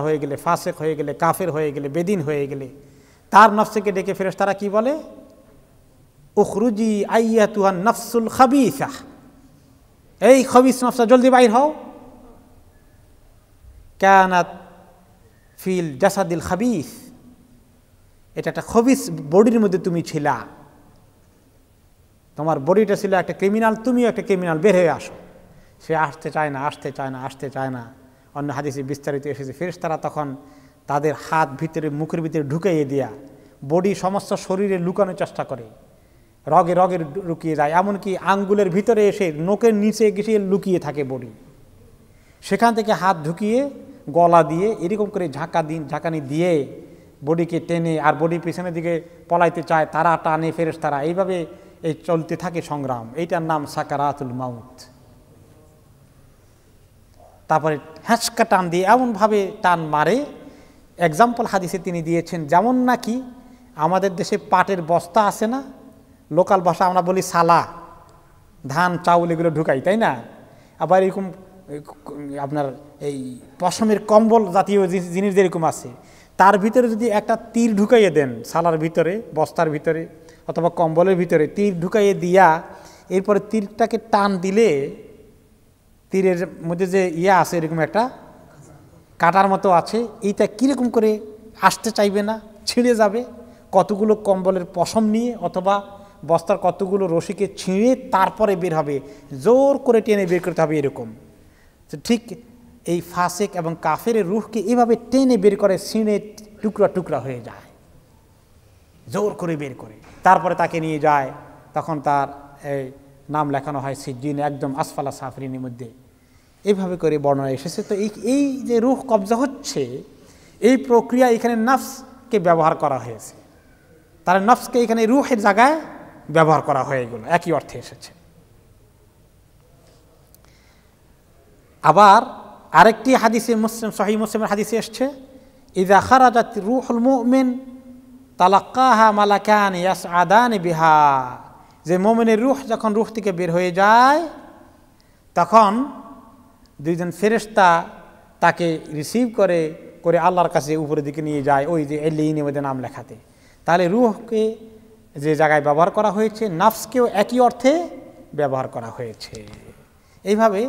হয়ে গেলে, ফাসেক হয়ে গেলে, কাফের হয়ে গেলে, বেদিন হয়ে গেলে তার নফসকে ডেকে ফেরেশতারা কি বলে? উখরুজি আইয়াতুহান নফসুল খাবিসা, এই খবিস নফসা জলদি বাইর হও। কানাত ফিল জাসাদিল খাবিস, এটা একটা খবিস বডির মধ্যে তুমি ছিলা, তোমার বডিটা ছিল একটা ক্রিমিনাল, তুমিও একটা ক্রিমিনাল, বের হয়ে আসো। সে আসতে চায় না, আসতে চায় না, আসতে চায় না। অন্য হাদিসে বিস্তারিত এসেছে, ফেরেশতারা তখন তাদের হাত ভিতরে, মুখের ভিতরে ঢুকাইয়ে দিয়া বডি সমস্ত শরীরে লুকানোর চেষ্টা করে, রগে রগে লুকিয়ে যায়, এমনকি আঙ্গুলের ভিতরে এসে নোকের নিচে গিয়ে লুকিয়ে থাকে বডি। সেখান থেকে হাত ঢুকিয়ে গলা দিয়ে এরকম করে ঝাঁকানি দিয়ে বডিকে টেনে, আর বডি পিছনের দিকে পলাইতে চায়, তারা টানে ফেরেশতারা। এইভাবে এই চলতে থাকে সংগ্রাম। এইটার নাম সাকারাতুল মাউত। তারপরে হ্যাঁচকা টান দিয়ে এমনভাবে টান মারে, এক্সাম্পল হাদিসে তিনি দিয়েছেন, যেমন নাকি আমাদের দেশে পাটের বস্তা আছে না, লোকাল ভাষা আমরা বলি সালা, ধান চাউল এগুলো ঢুকাই, তাই না? আবার এরকম আপনার এই পশমের কম্বল জাতীয় জিনিস যেরকম আছে, তার ভিতরে যদি একটা তীর ঢুকাইয়ে দেন, সালার ভিতরে, বস্তার ভিতরে অথবা কম্বলের ভিতরে তীর ঢুকাইয়ে দিয়া এরপরে তীরটাকে টান দিলে তীরের মধ্যে যে আছে এরকম একটা কাটার মতো আছে, এইটা কীরকম করে আসতে চাইবে না, ছিঁড়ে যাবে। কতগুলো কম্বলের পশম নিয়ে অথবা বস্তার কতগুলো রশিকে ছিঁড়ে তারপরে বের হবে, জোর করে টেনে বের করতে হবে এরকম। ঠিক এই ফাসেক এবং কাফের রুহকে এভাবে টেনে বের করে, ছিঁড়ে টুকরা টুকরা হয়ে যায়, জোর করে বের করে তারপরে তাকে নিয়ে যায়। তখন তার এই নাম লেখানো হয় সিজ্জিন, একদম আসফালা সাফরিনের মধ্যে। এইভাবে করে বর্ণনা এসেছে। তো এই যে রুহ কবজা হচ্ছে, এই প্রক্রিয়া এখানে নফসকে ব্যবহার করা হয়েছে, তার নফসকে এখানে রুহের জায়গায় ব্যবহার করা হয়ে গেল, একই অর্থে এসেছে। আবার আরেকটি হাদিসে মুসলিম, সহিহ মুসলিমের হাদিসে এসছে, ইযা খারাজাত রূহুল মুমিন তালাক্কাহা মালাকান ইয়াসআদানি বিহা, যে মুমিনের রূহ যখন রূহ থেকে বের হয়ে যায়, তখন দুইজন ফেরেশতা তাকে রিসিভ করে করে আল্লাহর কাছে উপরের দিকে নিয়ে যায়, ওই যে এলিনের মধ্যে নাম লেখাতে। তাহলে রূহকে যে জায়গায় ব্যবহার করা হয়েছে, নফসকেও একই অর্থে ব্যবহার করা হয়েছে। এইভাবে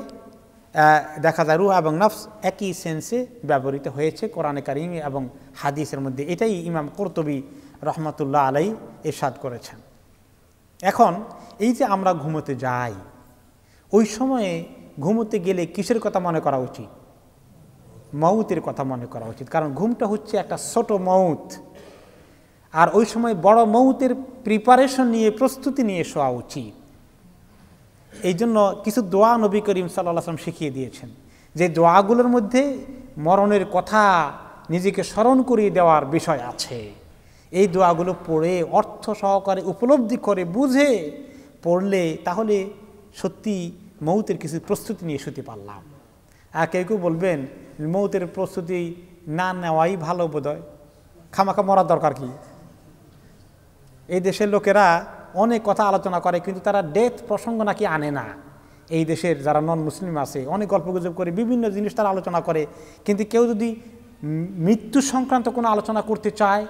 দেখা যায় রূহ এবং নফস একই সেন্সে ব্যবহৃত হয়েছে কোরআনে কারীম এবং হাদিসের মধ্যে। এটাই ইমাম কুরতুবী রহমাতুল্লাহ আলাইহি ইরশাদ করেছেন। এখন এই যে আমরা ঘুমোতে যাই, ওই সময়ে ঘুমোতে গেলে কিসের কথা মনে করা উচিত? মৌতের কথা মনে করা উচিত, কারণ ঘুমটা হচ্ছে একটা ছোট মৌত, আর ওই সময় বড় মৌতের প্রিপারেশন নিয়ে, প্রস্তুতি নিয়ে শোয়া উচিত। এই জন্য কিছু দোয়া নবী করিম সাল্লাল্লাহু আলাইহি ওয়াসাল্লাম শিখিয়ে দিয়েছেন, যে দোয়াগুলোর মধ্যে মরণের কথা নিজেকে স্মরণ করিয়ে দেওয়ার বিষয় আছে। এই দোয়াগুলো পড়ে অর্থ সহকারে উপলব্ধি করে বুঝে পড়লে তাহলে সত্যি মৌতের কিছু প্রস্তুতি নিয়ে শুতে পারলাম। আর কেউ কেউ বলবেন মৌতের প্রস্তুতি না নেওয়াই ভালো, বোধহয় খামাখা মরার দরকার কি। এই দেশের লোকেরা অনেক কথা আলোচনা করে, কিন্তু তারা ডেথ প্রসঙ্গ নাকি আনে না। এই দেশের যারা নন মুসলিম আছে অনেক গল্পগুজব করে, বিভিন্ন জিনিস তারা আলোচনা করে, কিন্তু কেউ যদি মৃত্যু সংক্রান্ত কোনো আলোচনা করতে চায়,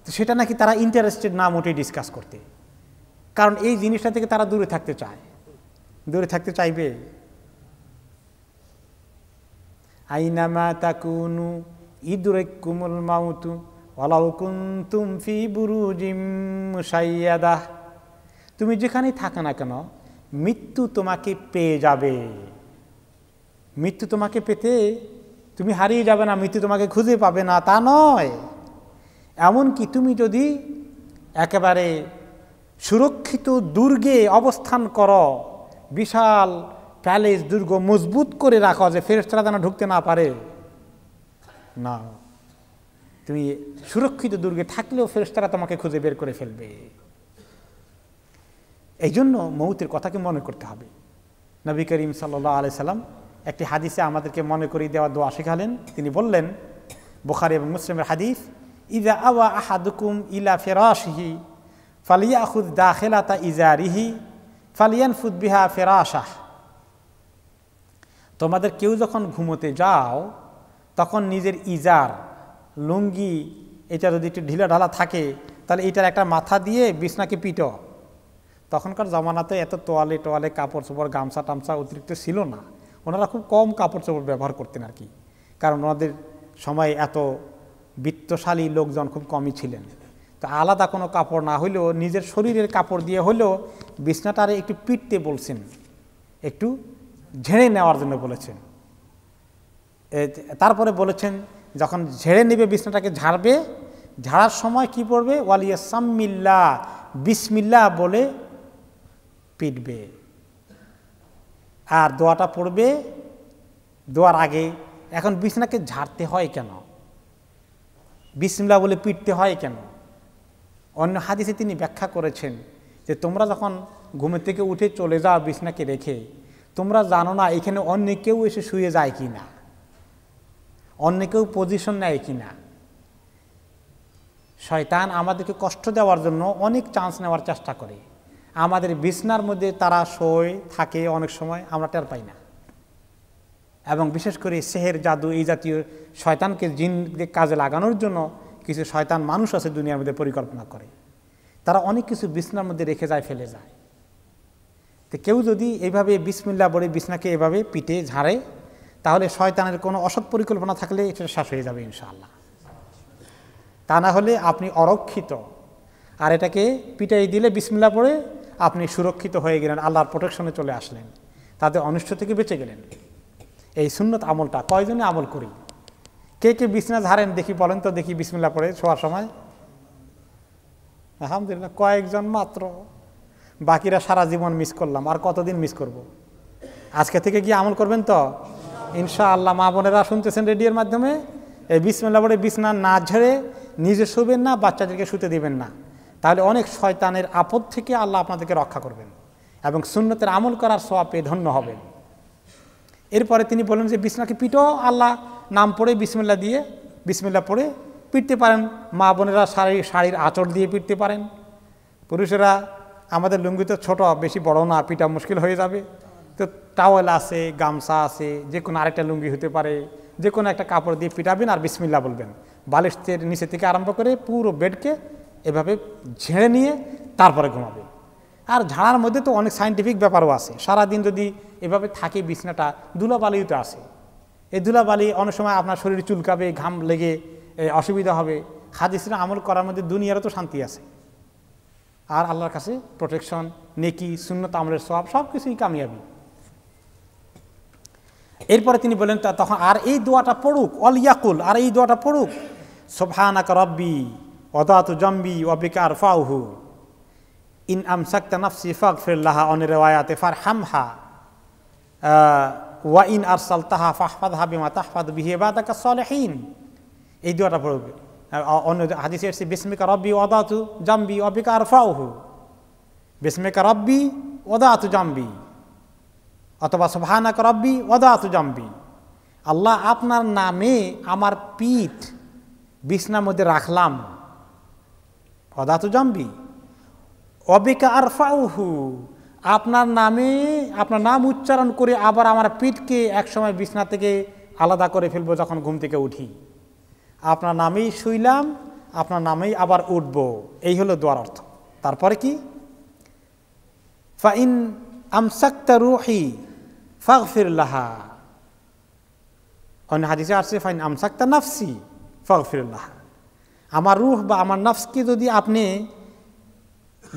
সেটা নাকি তারা ইন্টারেস্টেড না মোটেই ডিসকাস করতে, কারণ এই জিনিসটা থেকে তারা দূরে থাকতে চায়। দূরে থাকতে চাইবে। আইনামা তাকুনু ইদরিকুমুল মাউতু ওয়ালাউ কুনতুম ফি বুরুজিম মুশাইয়াদাহ, তুমি যেখানেই থাকো না কেন মৃত্যু তোমাকে পেয়ে যাবে। মৃত্যু তোমাকে পেতে তুমি হারিয়ে যাবে না, মৃত্যু তোমাকে খুঁজে পাবে না তা নয়, এমনকি তুমি যদি একেবারে সুরক্ষিত দুর্গে অবস্থান করো, বিশাল প্যালেস, দুর্গ মজবুত করে রাখো যে ফেরেশতারা যেন ঢুকতে না পারে, না, তুমি সুরক্ষিত দুর্গে থাকলেও ফেরেশতারা তোমাকে খুঁজে বের করে ফেলবে। এই জন্য মৌতের কথাকে মনে করতে হবে। নবী করিম সাল্লাল্লাহু আলাইহি সাল্লাম একটি হাদিসে আমাদেরকে মনে করিয়ে দেওয়া দোয়া শেখালেন। তিনি বললেন, বুখারী এবং মুসলিমের হাদিস, ইযা আওয়া আহাদুকুম ইলা ফিরাশিহি ফালিয়াখুয দাখিলাতা ইজারিহি ফালিয়ানফুদ বিহা ফিরাশাহ, তোমাদের কেউ যখন ঘুমোতে যাও তখন নিজের ইজার লুঙ্গি এটা যদি একটু ঢিলা ঢালা থাকে তাহলে এটার একটা মাথা দিয়ে বিছনাকে পিটো। তখনকার জমানাতে এত তোয়ালে কাপড় চোপড় গামছা টামছা অতিরিক্ত ছিল না, ওনারা খুব কম কাপড় চোপড় ব্যবহার করতেন আর কি, কারণ ওনাদের সময় এত বিত্তশালী লোকজন খুব কমই ছিলেন। তো আলাদা কোনো কাপড় না হলেও নিজের শরীরের কাপড় দিয়ে হলেও বিছনাটারে একটু পিটতে বলছেন, একটু ঝেড়ে নেওয়ার জন্য বলেছেন। তারপরে বলেছেন যখন ঝেড়ে নেবে বিছনাটাকে ঝাড়বে, ঝাড়ার সময় কি পড়বে, ওয়ালিয়া সাম্মিল্লাহ, বিসমিল্লাহ বলে পিটবে। আর দোয়াটা পড়বে দোয়ার আগে। এখন বিছনাকে ঝাড়তে হয় কেন, বিসমিল্লাহ বলে পিটতে হয় কেন? অন্য হাদিসে তিনি ব্যাখ্যা করেছেন যে তোমরা যখন ঘুমের থেকে উঠে চলে যাও বিছনাকে রেখে, তোমরা জানো না এখানে অন্য কেউ এসে শুয়ে যায় কি না, অন্য কেউ পজিশন নেয় কি না। শয়তান আমাদেরকে কষ্ট দেওয়ার জন্য অনেক চান্স নেওয়ার চেষ্টা করে। আমাদের বিছনার মধ্যে তারা শোয় থাকে, অনেক সময় আমরা টের পাই না। এবং বিশেষ করে সেহের জাদু এই জাতীয় শয়তানকে জিনকে কাজে লাগানোর জন্য কিছু শয়তান মানুষ আছে দুনিয়ার মধ্যে পরিকল্পনা করে, তারা অনেক কিছু বিছনার মধ্যে রেখে যায়, ফেলে যায়। তো কেউ যদি এইভাবে বিসমিল্লাহ বলে বিছনাকে এভাবে পিটে ঝাড়ে, তাহলে শয়তানের কোনো অসৎ পরিকল্পনা থাকলে এটা শেষ হয়ে যাবে ইনশাআল্লাহ। তা না হলে আপনি অরক্ষিত। আর এটাকে পিটাই দিলে বিসমিল্লাহ পড়ে আপনি সুরক্ষিত হয়ে গেলেন, আল্লাহর প্রোটেকশনে চলে আসলেন, তাদের অনিষ্ট থেকে বেঁচে গেলেন। এই সুন্নত আমলটা কয়জনে আমল করি? কে কে বিছনা ঝাড়েন দেখি, বলেন তো দেখি বিসমিল্লাহ পড়ে শোয়ার সময়? আলহামদুলিল্লাহ, কয়েকজন মাত্র। বাকিরা সারা জীবন মিস করলাম, আর কতদিন মিস করব? আজকে থেকে গিয়ে আমল করবেন তো ইনশাআল্লাহ। মা বোনেরা শুনতেছেন রেডিওর মাধ্যমে, এই বিসমিল্লাহ পড়ে বিছনা না ঝেড়ে নিজে শুবেন না, বাচ্চাদেরকে শুতে দিবেন না, তাহলে অনেক শয়তানের আপদ থেকে আল্লাহ আপনাদেরকে রক্ষা করবেন এবং সুন্নতের আমল করার সওয়াব পেয়ে ধন্য হবেন। এরপরে তিনি বলেন যে বিছনাকে পিটো, আল্লাহ নাম পড়ে বিসমিল্লাহ দিয়ে বিসমিল্লাহ পড়ে পিটতে পারেন। মা বোনেরা শাড়ির আঁচড় দিয়ে পিটতে পারেন। পুরুষেরা আমাদের লুঙ্গি তো ছোটো, বেশি বড় না, পিটা মুশকিল হয়ে যাবে। তো টাওয়েল আছে, গামছা আছে, যে কোনো আরেকটা লুঙ্গি হতে পারে, যে কোনো একটা কাপড় দিয়ে পিটাবেন আর বিসমিল্লাহ বলবেন। বালিশের নিচে থেকে আরম্ভ করে পুরো বেডকে এভাবে ঝেড়ে নিয়ে তারপরে ঘুমাবেন। আর ঝাড়ার মধ্যে তো অনেক সায়েন্টিফিক ব্যাপারও আছে। সারাদিন যদি এভাবে থাকে বিছনাটা, ধুলাবালিও তো আছে। এই ধুলাবালি অনেক সময় আপনার শরীর চুলকাবে, ঘাম লেগে অসুবিধা হবে। হাদিসের আমল করার মধ্যে দুনিয়ারও তো শান্তি আছে, আর আল্লাহর কাছে প্রোটেকশন, নেকি, সুন্নত আমলের সওয়াব সব কিছুই কামিয়াবি। এরপরে তিনি বলেন তখন আর এই দোয়াটা পড়ুক, অলিয়াকুল, আর এই দোয়াটা পড়ুক, সুবহানাকা রব্বি ওয়াদাতু জামবি ওয়া বিকা আরফাউহু ইন আমসাকতা নাফসি ফাগফির লাহা, অনেক রিওয়ায়াতে ফারহামহা ওয়া ইন আরসালতাহা ফাহফাযহা বিমা তাহফাযু বিহি ইবাদাকাস সালিহিন। এই দোয়াটা পড়বে। অন্য হাদিসে এসেছে বিসমিকা রব্বি ওয়াদাতু জামবি ওয়া বিকা আরফাউহু, বিসমিকা রব্বি ওয়াদাতু জামবি, অথবা সুবহানাকা রব্বি ওয়াদাতু জামবি। আল্লাহ আপনার নামে আমার পিঠ বিছনার মধ্যে রাখলাম, ওয়াদাতু জামবি ওয়া বিকা আরফাউহু, আপনার নামে আপনার নাম উচ্চারণ করে আবার আমার পিঠকে একসময় বিছনা থেকে আলাদা করে ফেলবো যখন ঘুম থেকে উঠি। আপনার নামেই শুইলাম, আপনার নামেই আবার উঠব। এই হলো দোয়ার অর্থ। তারপরে কি, ফাইন আমসাকতা রুহি ফাগফির লাহা, অন্য হাদিসে আসছে ফাইন আমসাকতা নাফসি ফাগফির লাহা, আমার রূহ বা আমার নফসকে যদি আপনি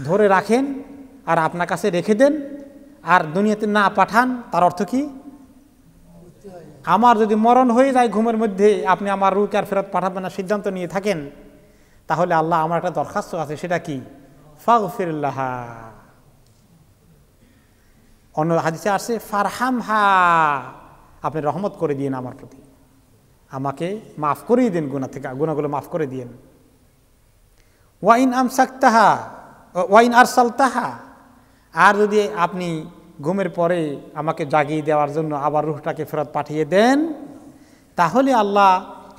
ধরে রাখেন আর আপনার কাছে রেখে দেন আর দুনিয়াতে না পাঠান, তার অর্থ কি, আমার যদি মরণ হয়ে যায় ঘুমের মধ্যে, আপনি আমার রূহকে আর ফেরত পাঠাবেন না সিদ্ধান্ত নিয়ে থাকেন, তাহলে আল্লাহ আমার একটা দরখাস্ত আছে, সেটা কি, ফাগফির লাহা। অন্য হাদিসে আসছে ফারহামহা, আপনি রহমত করে দিয়েন আমার প্রতি, আমাকে মাফ করিয়ে দিন, গুনাহ থেকে গুনাহগুলো মাফ করে দিয়েন। ওয়াইন আমসাকতাহা ওয়াইন আরসালতাহা, আর যদি আপনি ঘুমের পরে আমাকে জাগিয়ে দেওয়ার জন্য আবার রূহটাকে ফেরত পাঠিয়ে দেন, তাহলে আল্লাহ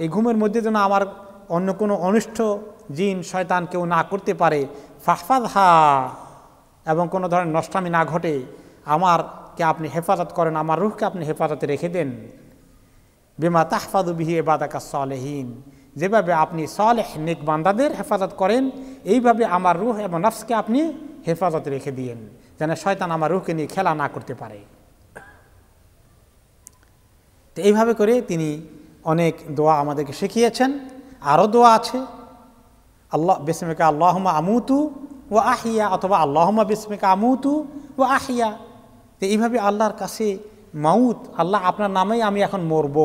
এই ঘুমের মধ্যে যেন আমার অন্য কোনো অনিষ্ট জিন শয়তান কেউ না করতে পারে, ফাহফাযহা, এবং কোনো ধরনের নষ্টামি না ঘটে, আমারকে আপনি হেফাজত করেন, আমার রূহকে আপনি হেফাজতে রেখে দেন। বিমা তাহফাযু বিহি ইবাদাকাস সালিহিন, যেভাবে আপনি সালেহ নেক বান্দাদের হেফাজত করেন, এইভাবে আমার রূহ এবং নফসকে আপনি হেফাজতে রেখে দিয়েন, যেন শয়তান আমার রূহকে নিয়ে খেলা না করতে পারে। তো এইভাবে করে তিনি অনেক দোয়া আমাদেরকে শিখিয়েছেন। আরও দোয়া আছে, আল্লাহ বিসমিকা আল্লাহুম্মা আমুতু ওয়া আহিয়া, অথবা আল্লাহুম্মা বিসমিকা আমুতু ওয়া আহিয়া। তো এইভাবে আল্লাহর কাছে মাউত, আল্লাহ আপনার নামেই আমি এখন মরব,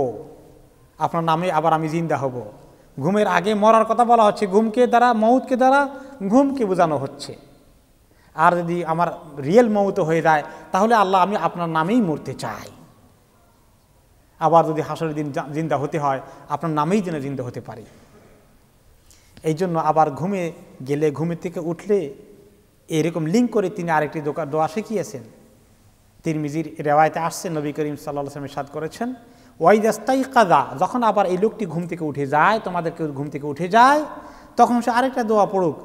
আপনার নামে আবার আমি জিন্দা হব। ঘুমের আগে মরার কথা বলা হচ্ছে, ঘুমকে দ্বারা মৌতকে দ্বারা ঘুমকে বোঝানো হচ্ছে। আর যদি আমার রিয়েল মৌত হয়ে যায় তাহলে আল্লাহ আমি আপনার নামেই মরতে চাই। আবার যদি হাসরের দিন জিন্দা হতে হয় আপনার নামেই যেন জিন্দা হতে পারি। এই জন্য আবার ঘুমে গেলে, ঘুমের থেকে উঠলে এরকম লিঙ্ক করে তিনি আরেকটি দোয়া শিখিয়েছেন। তিরমিজির রেওয়ায়েতে আসছে, নবী করিম সাল্লাল্লাহু আলাইহি ওয়াসাল্লাম ইরশাদ করেছেন, ওয়াইদাস্তাইকাযা, যখন আবার এই লোকটি ঘুম থেকে উঠে যায়, তোমাদের কেউ ঘুম থেকে উঠে যায়, তখন সে আরেকটা দোয়া পড়ুক,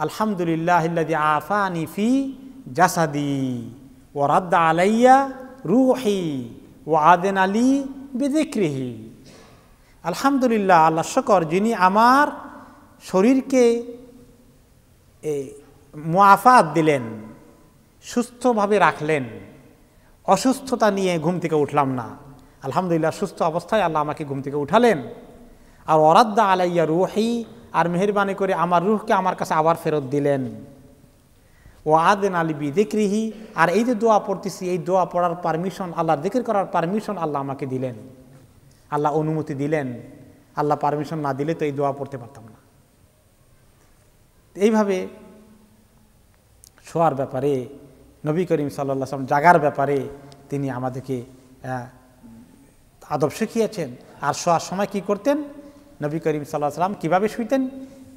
আলহামদুলিল্লাহিল্লাযী আফানি ফি জাসাদি ওয়া রাদ্দা আলাইয়া রূহি ওয়া আযানা লি বিযিকরিহি। আলহামদুলিল্লাহ, আল্লাহ শুকর, যিনি আমার শরীরকে মুআফাত দিলেন, সুস্থভাবে রাখলেন, অসুস্থতা নিয়ে ঘুম থেকে উঠলাম না, আলহামদুলিল্লাহ সুস্থ অবস্থায় আল্লাহ আমাকে ঘুম থেকে উঠালেন। আর ওয়ারাদ্দা আলাইয়া রূহি, আর মেহেরবানি করে আমার রূহকে আমার কাছে আবার ফেরত দিলেন। ও আযানা লি বিযিকরিহি, আর এই যে দোয়া পড়তেছি, এই দোয়া পড়ার পারমিশন, আল্লাহর জিকির করার পারমিশন আল্লাহ আমাকে দিলেন, আল্লাহ অনুমতি দিলেন। আল্লাহ পারমিশন না দিলে তো এই দোয়া পড়তে পারতাম না। এইভাবে শোয়ার ব্যাপারে, নবী করিম সাল্লাল্লাহু আলাইহি ওয়াসাল্লাম জাগার ব্যাপারে তিনি আমাদেরকে আদব শিখিয়েছেন। আর শোয়ার সময় কি করতেন, নবী করিম সাল্লাল্লাহু আলাইহি ওয়াসাল্লাম কীভাবে শুইতেন,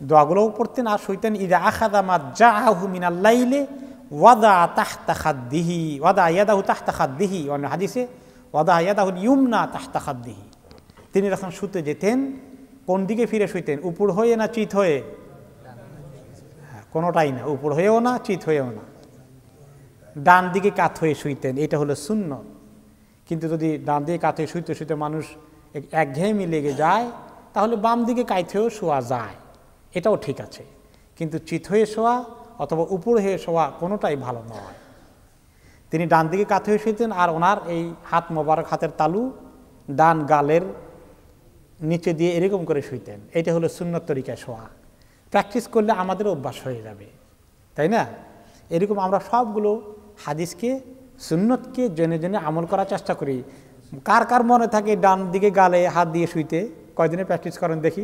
দোয়াগুলোও পড়তেন আর শুইতেন। ইযা আখাযা মাজ্জাআহু মিনাল লাইলি ওয়াদা তাহতা খাদ্দিহি, ওয়াদা ইয়াদাহু তাহতা খাদ্দিহি, অন্য হাদিসে ওয়াদা ইয়াদাহুল ইউমনা তাহতা খাদ্দিহি। তিনি যখন শুতে যেতেন কোন দিকে ফিরে শুইতেন, উপর হয়ে না চিত হয়ে? কোনোটাই না, উপর হয়েও না চিত হয়েও না, ডান দিকে কাত হয়ে শুইতেন। এটা হলো সুন্নত। কিন্তু যদি ডান দিকে কাত হয়ে শুইতে শুইতে মানুষ একঘেয়েমি লেগে যায়, তাহলে বাম দিকে কাত হয়েও শোয়া যায়, এটাও ঠিক আছে। কিন্তু চিত হয়ে শোয়া অথবা উপর হয়ে শোয়া কোনোটাই ভালো নয়। তিনি ডান দিকে কাত হয়ে শুইতেন, আর ওনার এই হাত মোবারক, হাতের তালু ডান গালের নিচে দিয়ে এরকম করে শুইতেন। এটা হলো সুন্নত তরিকায় শোয়া। প্র্যাকটিস করলে আমাদের অভ্যাস হয়ে যাবে, তাই না? এরকম আমরা সবগুলো হাদিসকে, সুন্নতকে জেনে জেনে আমল করার চেষ্টা করি। কার কার মনে থাকে ডান দিকে গালে হাত দিয়ে শুইতে? কয়দিনে প্র্যাকটিস করেন দেখি।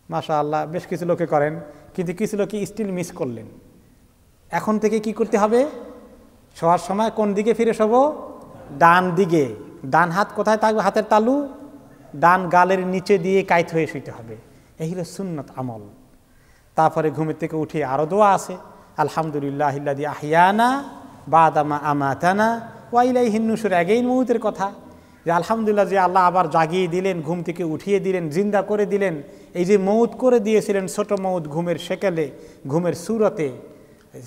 মাশাআল্লাহ, বেশ কিছু লোকে করেন, কিন্তু কিছু লোকে স্টিল মিস করলেন। এখন থেকে কি করতে হবে, শোয়ার সময় কোন দিকে ফিরে শোবো? ডান দিকে। ডান হাত কোথায় থাকবে? হাতের তালু ডান গালের নিচে দিয়ে কাইত হয়ে শুইতে হবে। এই হলো সুন্নত আমল। তারপরে ঘুমের থেকে উঠে আরও দোয়া আছে, আলহামদুলিল্লাহিল্লাযী আহিয়ানা বাদা মা আমাতানা ওয়া ইলাইহিন নুশুর। এগেইন মউতের কথা, যে আলহামদুলিল্লাহ, যে আল্লাহ আবার জাগিয়ে দিলেন, ঘুম থেকে উঠিয়ে দিলেন, জিন্দা করে দিলেন। এই যে মউত করে দিয়েছিলেন, ছোট মউত ঘুমের সেকেলে, ঘুমের সুরতে,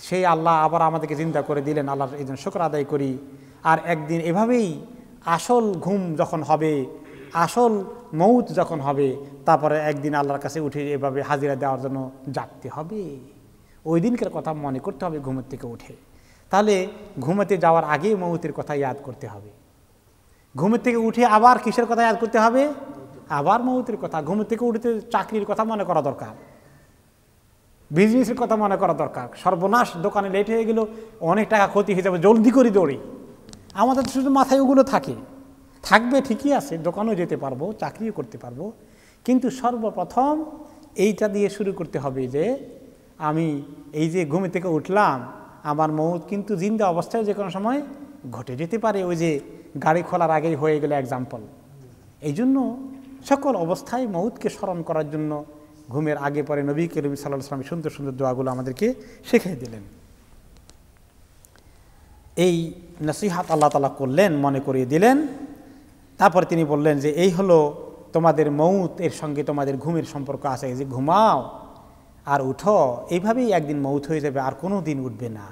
সেই আল্লাহ আবার আমাদেরকে জিন্দা করে দিলেন। আল্লাহর এই জন্য শুকর আদায় করি। আর একদিন এভাবেই আসল ঘুম যখন হবে, আসল মউত যখন হবে, তারপরে একদিন আল্লাহর কাছে উঠে এভাবে হাজিরা দেওয়ার জন্য জাগতে হবে। ওই দিনকার কথা মনে করতে হবে ঘুমের থেকে উঠে। তাহলে ঘুমাতে যাওয়ার আগেই মউতের কথা ইয়াদ করতে হবে। ঘুমের থেকে উঠে আবার কিসের কথা ইয়াদ করতে হবে? আবার মউতের কথা। ঘুমের থেকে উঠতে চাকরির কথা মনে করা দরকার, বিজনেসের কথা মনে করা দরকার। সর্বনাশ, দোকানে লেট হয়ে গেল, অনেক টাকা ক্ষতি হয়ে যাবে, জলদি করে দৌড়ি। আমাদের শুধু মাথায় ওগুলো থাকবে, ঠিকই আছে, দোকানেও যেতে পারবো, চাকরিও করতে পারবো, কিন্তু সর্বপ্রথম এইটা দিয়ে শুরু করতে হবে যে আমি এই যে ঘুম থেকে উঠলাম, আমার মউত কিন্তু জিন্দা অবস্থায় যে কোনো সময় ঘটে যেতে পারে। ওই যে গাড়ি খোলার আগেই হয়ে গেল এক্সাম্পল। এই জন্য সকল অবস্থায় মউতকে স্মরণ করার জন্য ঘুমের আগে পরে নবী করিম সাল্লাল্লাহু আলাইহি ওয়াসাল্লাম সুন্দর সুন্দর দোয়াগুলো আমাদেরকে শিখিয়ে দিলেন। এই নসিহাত আল্লাহ তাআলা করলেন, মনে করিয়ে দিলেন। তারপরে তিনি বললেন যে এই হলো তোমাদের মউত, এর সঙ্গে তোমাদের ঘুমের সম্পর্ক আছে। যে ঘুমাও আর উঠো, এইভাবেই একদিন মউত হয়ে যাবে, আর কোনো দিন উঠবে না।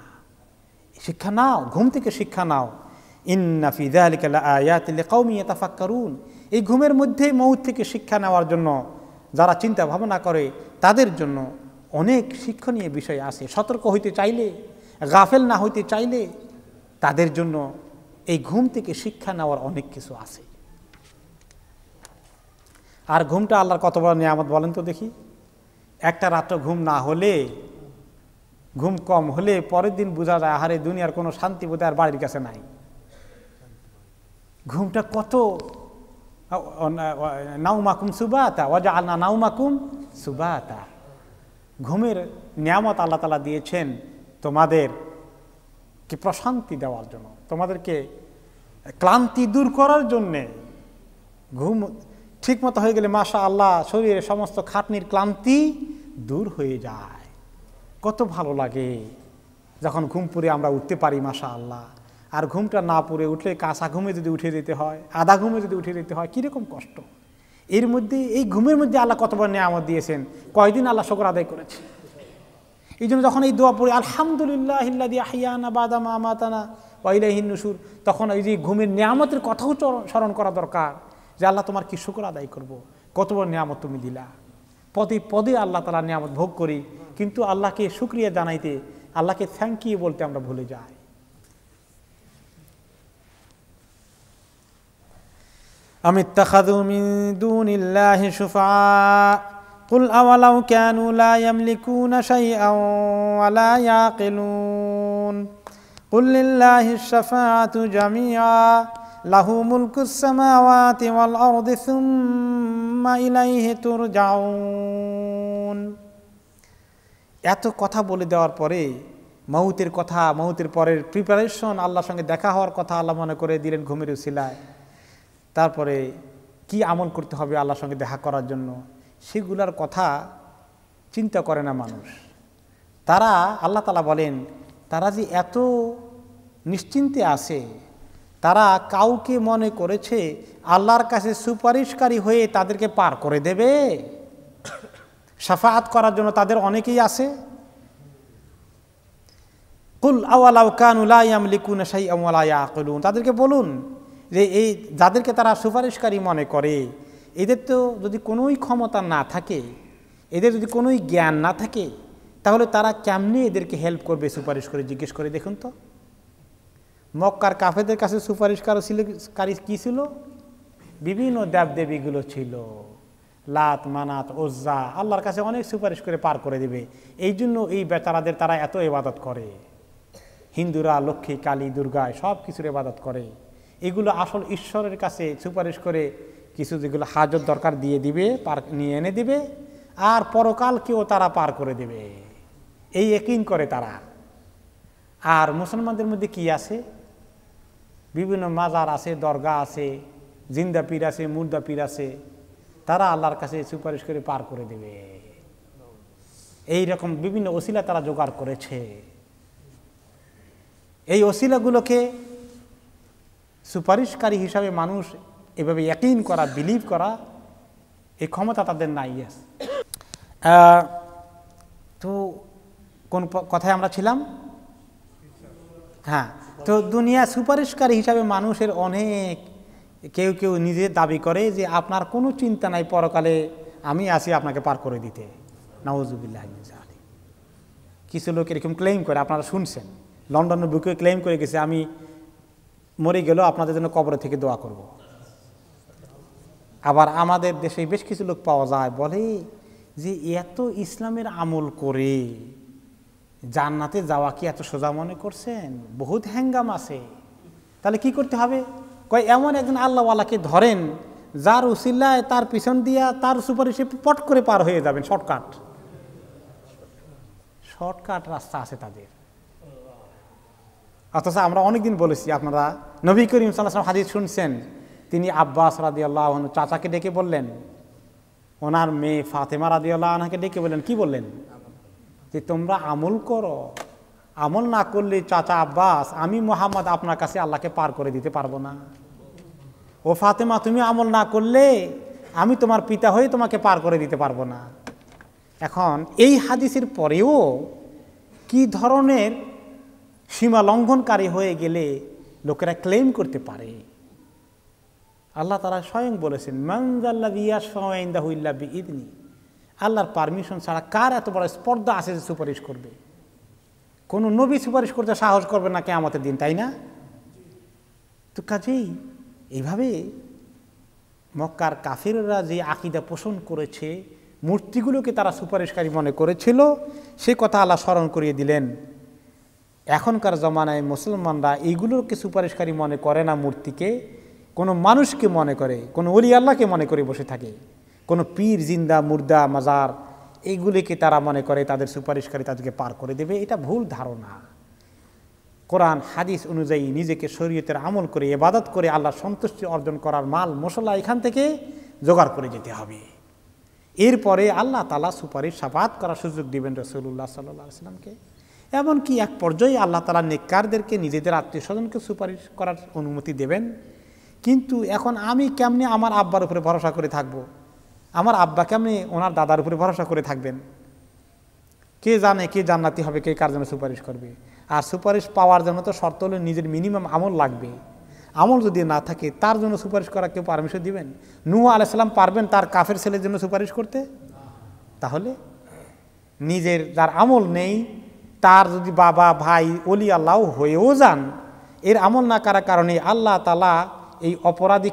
শিক্ষা নাও, ঘুম থেকে শিক্ষা নাও। ইন্না ফি যালিকা লাআয়াতিন লিকাওমিন ইয়াতাফাক্কারুন। এই ঘুমের মধ্যেই মউত থেকে শিক্ষা নেওয়ার জন্য যারা চিন্তা ভাবনা করে তাদের জন্য অনেক শিক্ষণীয় বিষয় আছে। সতর্ক হইতে চাইলে, গাফেল না হইতে চাইলে তাদের জন্য এই ঘুম থেকে শিক্ষা নেওয়ার অনেক কিছু আছে। আর ঘুমটা আল্লাহর কত বড় নিয়ামত বলেন তো দেখি। একটা রাত্র ঘুম না হলে, ঘুম কম হলে পরের দিন বোঝা যায় আহারে দুনিয়ার কোনো শান্তি বোধহয় আর বাড়ির কাছে নাই। ঘুমটা কত, নাউমাকুম সুবাতা ওয়াজআলনা নাউমাকুম সুবাতা, ঘুমের নিয়ামত আল্লাহ তাআলা দিয়েছেন তোমাদেরকে প্রশান্তি দেওয়ার জন্য, তোমাদেরকে ক্লান্তি দূর করার জন্যে। ঘুম ঠিক মতো হয়ে গেলে মাশাআল্লাহ শরীরের সমস্ত খাটনির ক্লান্তি দূর হয়ে যায়। কত ভালো লাগে যখন ঘুম পুরে আমরা উঠতে পারি মাশাআল্লাহ। আর ঘুমটা না পুরে উঠলে কাঁচা ঘুমে যদি উঠে যেতে হয়, আধা ঘুমে যদি উঠে যেতে হয়, কীরকম কষ্ট। এর মধ্যে এই ঘুমের মধ্যে আল্লাহ কত বড় নিয়ামত দিয়েছেন, কয়দিন আল্লাহ শুকর আদায় করেছে। এই জন্য যখন এই দোয়া পড়ি আলহামদুলিল্লাহিল্লাযী আহইয়ানা বাদা মা আমাতানা ওয়া ইলাইহিন নুশুর, তখন এই যে ঘুমের নিয়ামতের কথাও স্মরণ করা দরকার যে আল্লাহ তোমার কি শুকর আদায় করব, কত বড় নিয়ামত তুমি দিলা। পদে পদে আল্লাহ তাআলার নিয়ামত ভোগ করি, কিন্তু আল্লাহকে শুকরিয়া জানাইতে, আল্লাহকে থ্যাংক ইউ বলতে আমরা ভুলে যাই। আম ইত্তাখাযু মিন দুনিল্লাহি শুফাআ কুল আওয়ালাউ কানু লা ইয়ামলিকুনা শাইআন ওয়া লা ইয়াকিলুন কুল লিল্লাহিশ শাফাআতু জামিআ লাহু মুলকুস সামাওয়াতি ওয়াল আরদি সুম্মা ইলাইহি তুরজাউন। এত কথা বলে দেওয়ার পরে মউতের কথা, মউতের পরের প্রিপারেশন, আল্লাহর সঙ্গে দেখা হওয়ার কথা আল্লাহ মনে করে দিলেন ঘুমের উসিলায়। তারপরে কি আমল করতে হবে আল্লাহর সঙ্গে দেখা করার জন্য, সেগুলার কথা চিন্তা করে না মানুষ। তারা, আল্লাহ তাআলা বলেন, তারা যে এত নিশ্চিন্তে আছে, তারা কাউকে মনে করেছে আল্লাহর কাছে সুপারিশকারী হয়ে তাদেরকে পার করে দেবে। শাফাআত করার জন্য তাদের অনেকেই আছে। কুল আওয়ালাউ কানু লা ইয়ামলিকুনা শাইআন ওয়া লা ইয়াকিলুন, তাদেরকে বলুন যে এই যাদেরকে তারা সুপারিশকারী মনে করে, এদের তো যদি কোনোই ক্ষমতা না থাকে, এদের যদি কোনোই জ্ঞান না থাকে, তাহলে তারা কেমনে এদেরকে হেল্প করবে? সুপারিশ করে জিজ্ঞেস করে দেখুন তো। মক্কার কাফেরদের কাছে সুপারিশকারী কী ছিল? বিভিন্ন দেবদেবীগুলো ছিল, লাত, মানাত, উজ্জা। আল্লাহর কাছে অনেক সুপারিশ করে পার করে দেবে। এই জন্য এই বেচারাদের তারা এত ইবাদত করে। হিন্দুরা লক্ষ্মী, কালী, দুর্গায় সব কিছুর ইবাদত করে। এগুলো আসল ঈশ্বরের কাছে সুপারিশ করে কিছু যেগুলো হাজত দরকার দিয়ে দিবে, পার নিয়ে এনে দিবে, আর পরকালকেও তারা পার করে দেবে, এই ইয়াকিন করে তারা। আর মুসলমানদের মধ্যে কি আছে? বিভিন্ন মাজার আছে, দরগা আছে, জিন্দা পীর আছে, মুর্দা পীর আছে, তারা আল্লাহর কাছে সুপারিশ করে পার করে দেবে। এই রকম বিভিন্ন ওসিলা তারা জোগাড় করেছে। এই ওসিলাগুলোকে সুপারিশকারী হিসাবে মানুষ এভাবে ইয়াকিন করা, বিলিভ করা, এই ক্ষমতা তাদের নাই। তো কোন কথায় আমরা ছিলাম? হ্যাঁ, তো দুনিয়া সুপারিশকারী হিসাবে মানুষের অনেক, কেউ কেউ নিজে দাবি করে যে আপনার কোনো চিন্তা নাই, পরকালে আমি আছি আপনাকে পার করে দিতে। নাউজুবিল্লাহ মিন যালিক। কিছু লোক এরকম ক্লেম করে, আপনারা শুনছেন, লন্ডনের বুকে ক্লেম করে গেছে আমি মরে গেলেও আপনাদের জন্য কবরে থেকে দোয়া করব। আবার আমাদের দেশে বেশ কিছু লোক পাওয়া যায় বলে যে এত ইসলামের আমল করে জান্নাতে যাওয়া কি এত সোজা মনে করছেন? বহুত হ্যাঙ্গাম আছে। তাহলে কি করতে হবে? কয় এমন একজন আল্লাহওয়ালাকে ধরেন যার উসিলায় তার পিছন দিয়া তার সুপারিশে পট করে পার হয়ে যাবেন। শর্টকাট রাস্তা আছে তাদের। অথচ আমরা অনেকদিন বলেছি, আপনারা নবী করিম সাল্লাল্লাহু আলাইহি ওয়াসাল্লাম হাদিস শুনছেন, তিনি আব্বাস রাদিয়াল্লাহু আনহু চাচাকে ডেকে বললেন, ওনার মেয়ে ফাতেমা রাদিয়াল্লাহু আনহাকে ডেকে বললেন, কি বললেন? যে তোমরা আমল করো, আমল না করলে চাচা আব্বাস, আমি মুহাম্মদ আপনার কাছে আল্লাহকে পার করে দিতে পারবো না। ও ফাতেমা, তুমি আমল না করলে আমি তোমার পিতা হয়ে তোমাকে পার করে দিতে পারবো না। এখন এই হাদিসের পরেও কি ধরনের সীমা লঙ্ঘনকারী হয়ে গেলে লোকেরা ক্লেম করতে পারে। আল্লাহ তাআলা স্বয়ং বলেছেন, মান যাল্লাযী ইয়াশফাউ ইনদাহু ইল্লা বিইযনি। আল্লাহর পারমিশন ছাড়া কার এত বড় স্পর্ধা আছে যে সুপারিশ করবে? কোনো নবী সুপারিশ করতে সাহস করবে না কিয়ামতের দিন, তাই না? তো কাজেই এইভাবে মক্কার কাফিররা যে আকীদা পোষণ করেছে, মূর্তিগুলোকে তারা সুপারিশকারী মনে করেছিল, সে কথা আল্লাহ স্মরণ করিয়ে দিলেন। এখনকার জমানায় মুসলমানরা এইগুলোকে সুপারিশকারী মনে করে না, মূর্তিকে কোনো মানুষকে মনে করে, কোনো ওলি আল্লাহকে মনে করে বসে থাকে, কোনো পীর, জিন্দা, মুর্দা, মাজার এইগুলিকে তারা মনে করে তাদের সুপারিশকারী তাদেরকে পার করে দেবে। এটা ভুল ধারণা। কোরআন হাদিস অনুযায়ী নিজেকে শরীয়তের আমল করে ইবাদত করে আল্লাহর সন্তুষ্টি অর্জন করার মাল মশলা এখান থেকে জোগাড় করে যেতে হবে। এরপরে আল্লাহ তাআলা সুপারিশ শাফাত করার সুযোগ দিবেন রাসূলুল্লাহ সাল্লাল্লাহু আলাইহি ওয়াসাল্লামকে। এমনকি এক পর্যায়ে আল্লাহ তাআলা নেককারদেরকে নিজেদের আত্মীয় স্বজনকে সুপারিশ করার অনুমতি দেবেন। কিন্তু এখন আমি কেমনে আমার আব্বার উপরে ভরসা করে থাকবো? আমার আব্বা কেমনে ওনার দাদার উপরে ভরসা করে থাকবেন? কে জানে কে জান্নাতি হবে, কে কার জন্য সুপারিশ করবে? আর সুপারিশ পাওয়ার জন্য তো শর্ত হলে নিজের মিনিমাম আমল লাগবে। আমল যদি না থাকে তার জন্য সুপারিশ করা কেউ পারমিশন দিবেন? নূহ আলাইহিস সালাম পারবেন তার কাফের ছেলের জন্য সুপারিশ করতে? তাহলে নিজের যার আমল নেই তার যদি বাবা, ভাই, ওলি আল্লাহ হয়েও যান, এর আমল না করার কারণে আল্লাহ তাআলা এই অপরাধী